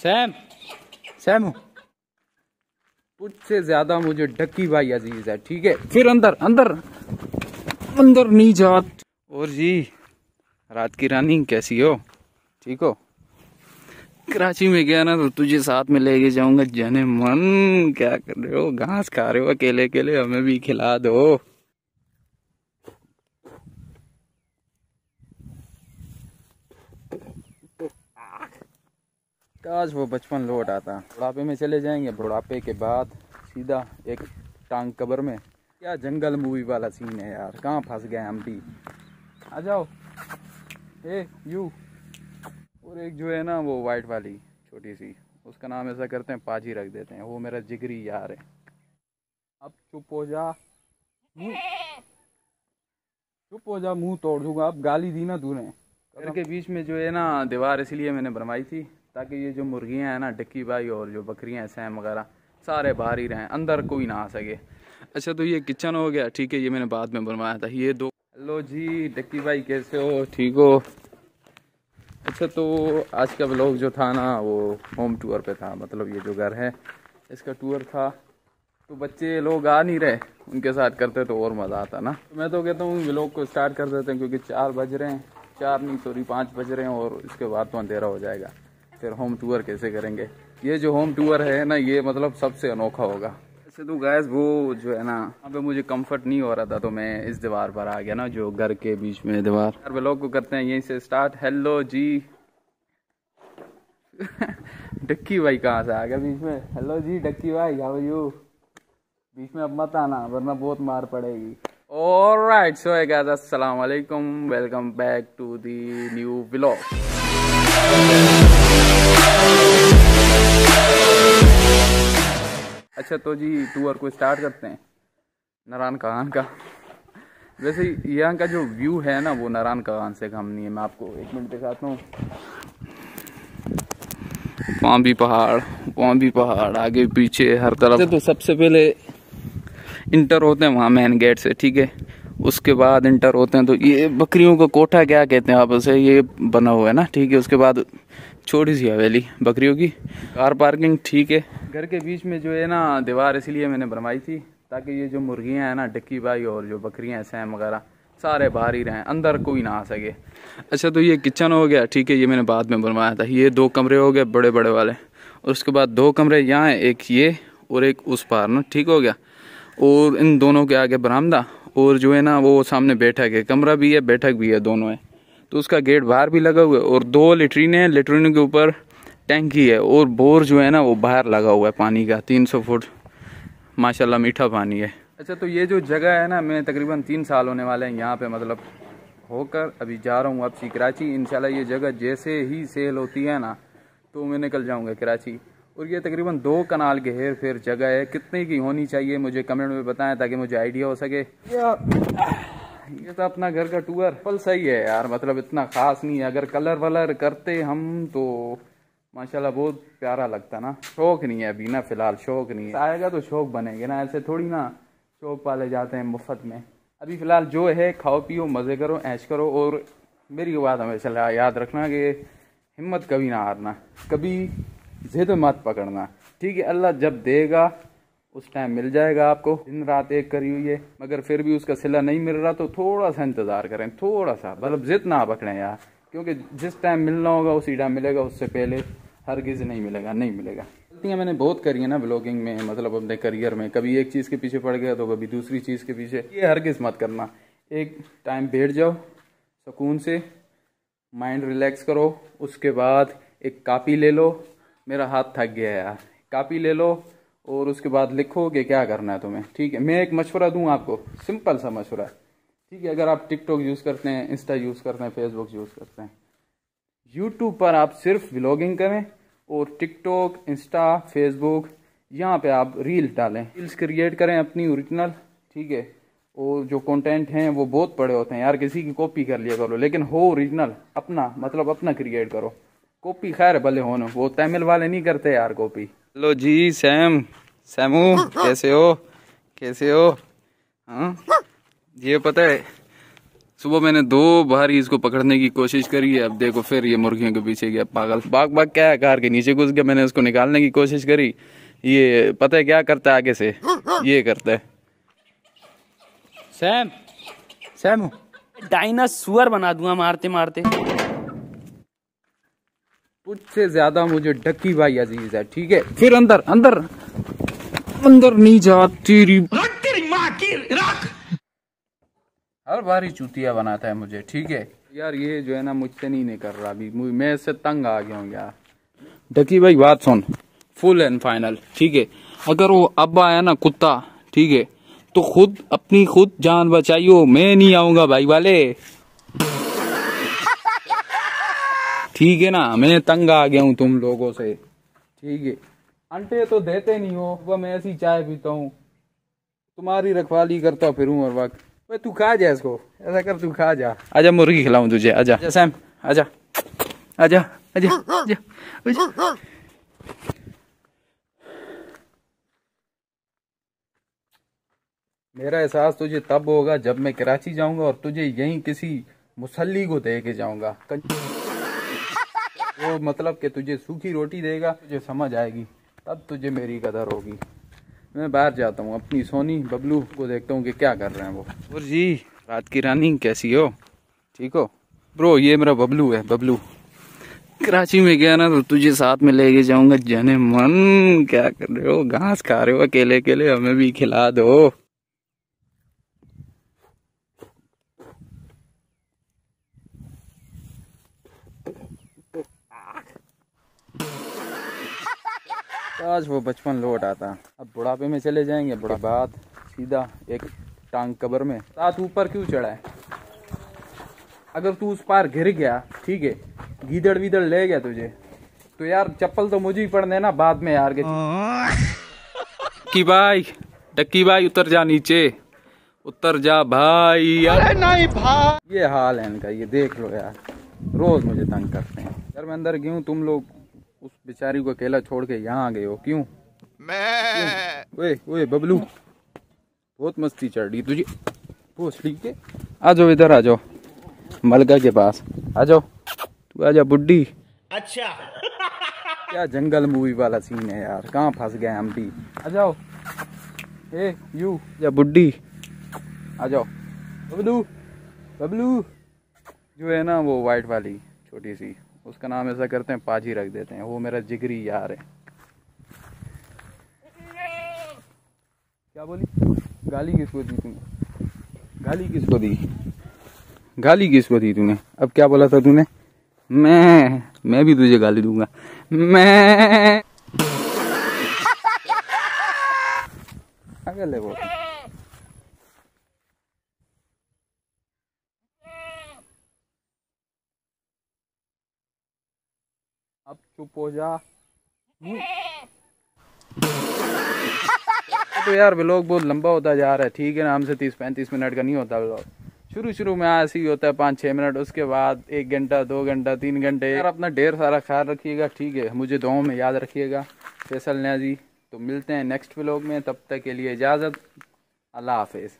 Sam Sam मुझसे ज्यादा मुझे डक्की भाई अजीज है, ठीक है। फिर अंदर अंदर अंदर नहीं जात। और जी रात की रानी कैसी हो, ठीक हो? कराची में गया ना तो तुझे साथ में लेके जाऊंगा। जाने मन क्या कर रहे हो, घास खा रहे हो अकेले अकेले, हमें भी खिला दो। काश वो बचपन लौट आता। बुढ़ापे में चले जाएंगे, बुढ़ापे के बाद सीधा एक टांग कब्र में। क्या जंगल मूवी वाला सीन है यार, कहाँ फंस गए हम भी। आ जाओ ए यू। और एक जो है ना वो वाइट वाली छोटी सी, उसका नाम ऐसा करते हैं पाजी रख देते हैं, वो मेरा जिगरी यार है। अब चुप हो जा, चुप हो जा, मुंह तोड़ दूंगा। अब गाली दी ना तूने। घर के बीच में जो है ना दीवार इसलिए मैंने बनवाई थी ताकि ये जो मुर्गियां हैं ना डक्की भाई और जो बकरियां हैं सैम वगैरह सारे बाहर ही रहें, अंदर कोई ना आ सके। अच्छा तो ये किचन हो गया, ठीक है, ये मैंने बाद में बनवाया था। ये दो। हेलो जी डक्की भाई कैसे हो, ठीक हो? अच्छा तो आज का व्लॉग जो था ना वो होम टूर पे था, मतलब ये जो घर है इसका टूर था। तो बच्चे लोग आ नहीं रहे, उनके साथ करते तो और मज़ा आता ना। तो मैं तो कहता हूँ व्लॉग को स्टार्ट कर देते हैं क्योंकि 4 बज रहे हैं, 4 नहीं सॉरी 5 बज रहे हैं और इसके बाद तो अंधेरा हो जाएगा। फिर होम टूर कैसे करेंगे? ये जो होम टूर है ना ये मतलब सबसे अनोखा होगा। अच्छा तो गैस वो जो है ना वहाँ पे मुझे कंफर्ट नहीं हो रहा था तो मैं इस दीवार पर आ गया ना, जो घर के बीच में दीवार। हर व्लॉग को करते हैं यहीं से स्टार्ट। हेलो जी डक्की भाई कहाँ से आ गया बीच में? हेलो जी डक्की भाई, हाउ आर यू? बीच में अब मत आना वरना बहुत मार पड़ेगी। ऑलराइट सो है गाइस, अस्सलाम वालेकुम, welcome back to the new vlog. अच्छा तो जी टूर को स्टार्ट करते हैं नारायण कागान का। वैसे यहाँ का जो व्यू है ना वो नारायण कागान से कम नहीं है। मैं आपको 1 मिनट दिखाता हूँ। वहाँ भी पहाड़, वहाँ भी पहाड़, आगे पीछे हर तरफ। तो सबसे पहले इंटर होते हैं वहाँ मेन गेट से, ठीक है। उसके बाद इंटर होते हैं तो ये बकरियों का कोठा क्या कहते हैं आप उसे, ये बना हुआ है ना, ठीक है। उसके बाद छोटी सी हवेली बकरियों की, कार पार्किंग, ठीक है। घर के बीच में जो है ना दीवार इसलिए मैंने बनवाई थी ताकि ये जो मुर्गियाँ हैं ना डक्की भाई और जो बकरियाँ हैं सैम वगैरह सारे बाहर ही रहें, अंदर कोई ना आ सके। अच्छा तो ये किचन हो गया, ठीक है, ये मैंने बाद में बनवाया था। ये 2 कमरे हो गए बड़े बड़े वाले, और उसके बाद 2 कमरे यहाँ हैं, एक ये और एक उस पार ना, ठीक हो गया। और इन दोनों के आगे बरामदा और जो है ना वो सामने बैठक है, कमरा भी है बैठक भी है, दोनों है। तो उसका गेट बाहर भी लगा हुआ है और 2 लेटरीन है, लेटरीन के ऊपर टैंकी है और बोर जो है ना वो बाहर लगा हुआ है पानी का, 300 फुट, माशाल्लाह मीठा पानी है। अच्छा तो ये जो जगह है ना मैं तकरीबन 3 साल होने वाले हैं यहाँ पे मतलब होकर अभी जा रहा हूँ वापसी कराची। इंशाल्लाह ये जगह जैसे ही सेल होती है ना तो मैं निकल जाऊँगा कराची। और ये तकरीबन 2 कनाल के हेर फेर जगह है। कितने की होनी चाहिए मुझे कमेंट में बताएं ताकि मुझे आइडिया हो सके। ये तो अपना घर का टूर फल सही है यार, मतलब इतना खास नहीं है। अगर कलर वलर करते हम तो माशाल्लाह बहुत प्यारा लगता ना। शौक नहीं है अभी ना, फिलहाल शौक नहीं है, आएगा तो शौक बनेंगे ना, ऐसे थोड़ी ना शौक पाले जाते हैं मुफ्त में। अभी फिलहाल जो है खाओ पियो मज़े करो ऐश करो। और मेरी बात हमेशा याद रखना कि हिम्मत कभी ना हारना, कभी जिद मत पकड़ना, ठीक है। अल्लाह जब देगा उस टाइम मिल जाएगा आपको। दिन रात एक करी हुई है, मगर फिर भी उसका सिला नहीं मिल रहा तो थोड़ा सा इंतज़ार करें, थोड़ा सा, मतलब जिद ना पकड़ें यार, क्योंकि जिस टाइम मिलना होगा उसी टाइम मिलेगा, उससे पहले हरगिज़ नहीं मिलेगा, नहीं मिलेगा। गलतियाँ मैंने बहुत करी है ना ब्लॉगिंग में, मतलब अपने करियर में, कभी एक चीज़ के पीछे पड़ गया तो कभी दूसरी चीज़ के पीछे। ये हरगिज़ मत करना। एक टाइम बैठ जाओ सुकून से, माइंड रिलैक्स करो, उसके बाद एक कापी ले लो। मेरा हाथ थक गया है यार। कापी ले लो और उसके बाद लिखो कि क्या करना है तुम्हें, ठीक है। मैं एक मशवरा दूं आपको, सिंपल सा मशवरा, ठीक है। अगर आप टिकटॉक यूज़ करते हैं, इंस्टा यूज़ करते हैं, फेसबुक यूज़ करते हैं, यूट्यूब पर आप सिर्फ व्लॉगिंग करें और टिकटॉक, इंस्टा, फेसबुक यहाँ पे आप रील डालें, रील्स क्रिएट करें अपनी ओरिजिनल, ठीक है। और जो कंटेंट हैं वो बहुत बड़े होते हैं यार, किसी की कॉपी कर लिया करो, लेकिन हो ओरिजिनल अपना, मतलब अपना क्रिएट करो। कॉपी खैर भले हो ना, वो तमिल वाले नहीं करते यार कॉपी। हेलो जी सैम, सैमू कैसे हो, कैसे हो? हाँ ये पता है सुबह मैंने 2 बार ही इसको पकड़ने की कोशिश करी है, अब देखो फिर ये मुर्गियों के पीछे गया पागल। भाग भाग क्या है, कार के नीचे घुस गया। मैंने उसको निकालने की कोशिश करी, ये पता है क्या करता है आगे से, ये करता है सैम सैम डायनासोर बना दूंगा मारते मारते। तुझसे ज्यादा मुझे डक्की भाई अजीज है, ठीक है। फिर अंदर अंदर अंदर नहीं जा, तेरी माँ की रख। हर बार ही चूतिया बनाता है मुझे, ठीक है यार। ये जो है ना मुझसे नहीं कर रहा अभी, मैं इससे तंग आ गया हूँ यार। डक्की भाई बात सुन, फुल एंड फाइनल, ठीक है। अगर वो अब आया ना कुत्ता, ठीक है, तो अपनी खुद जान बचाइयो, मैं नहीं आऊंगा भाई वाले, ठीक है ना। मैं तंग आ गया हूँ तुम लोगों से, ठीक है। अंडे तो देते नहीं हो, वह मैं ऐसी चाय पीता हूँ, तुम्हारी रखवाली करता फिरूं हर वक्त। भाई तू खा जा इसको, ऐसा कर तू खा जा। आजा मुर्गी खिलाऊं तुझे, आजा आजा सैम, आजा आजा आजा आजा, आजा। मेरा एहसास तुझे तब होगा जब मैं कराची जाऊंगा और तुझे यहीं किसी मुसल्ली को दे के जाऊंगा। वो मतलब कि तुझे सूखी रोटी देगा, तुझे समझ आएगी, तब तुझे मेरी कदर होगी। मैं बाहर जाता हूँ, अपनी सोनी बबलू को देखता हूँ कि क्या कर रहे हैं वो। और जी रात की रानी कैसी हो, ठीक हो ब्रो? ये मेरा बबलू है, बबलू। कराची में गया ना तो तुझे साथ में लेके जाऊंगा। जाने मन क्या कर रहे हो, घास खा रहे हो अकेले अकेले, हमें भी खिला दो। आज वो बचपन लौट आता। अब बुढ़ापे में चले जाएंगे, बुढ़ा बाद सीधा एक टांग कब्र में। साथ ऊपर क्यों चढ़ा है? अगर तू उस पार गिर गया, ठीक है, गीदड़ वीदड़ ले गया तुझे, तो यार चप्पल तो मुझे ही पड़ने ना बाद में यार। की भाई, डक्की भाई उतर जा नीचे, उतर जा भाई। अरे नहीं भाई, ये हाल है इनका, ये देख लो यार, रोज मुझे तंग करते हैं। यार मैं अंदर क्यों, तुम लोग उस बेचारी को अकेला छोड़ के यहाँ आ गए हो, क्यों? ओए ओए बबलू, बहुत मस्ती चढ़ रही तुझे, भोसड़ी के। आ जाओ इधर, आ जाओ मलका के पास, आ जाओ तू, आ जा बुड्ढी। अच्छा क्या जंगल मूवी वाला सीन है यार, कहाँ फंस गए हम भी। आ जाओ ए यू या बुड्ढी, आ जाओ। बबलू बबलू जो है ना वो वाइट वाली छोटी सी, उसका नाम ऐसा करते हैं पाजी रख देते हैं, वो मेरा जिगरी यार है। क्या बोली? गाली किसको दी तूने? गाली किसको दी? गाली किसको दी तूने? अब क्या बोला था तूने? मैं भी तुझे गाली दूंगा। मैं अगले वो अब चुप हो जा। तो यार व्लॉग बहुत लंबा होता जा रहा है, ठीक है ना। हमसे 30-35 मिनट का नहीं होता व्लॉग। शुरू में ऐसे ही होता है 5-6 मिनट, उसके बाद 1 घंटा 2 घंटा 3 घंटे। यार अपना ढेर सारा ख्याल रखिएगा, ठीक है, मुझे दुआओं में याद रखिएगा। फैसल न्याजी। तो मिलते हैं नेक्स्ट व्लॉग में, तब तक के लिए इजाज़त, अल्लाह हाफिज़।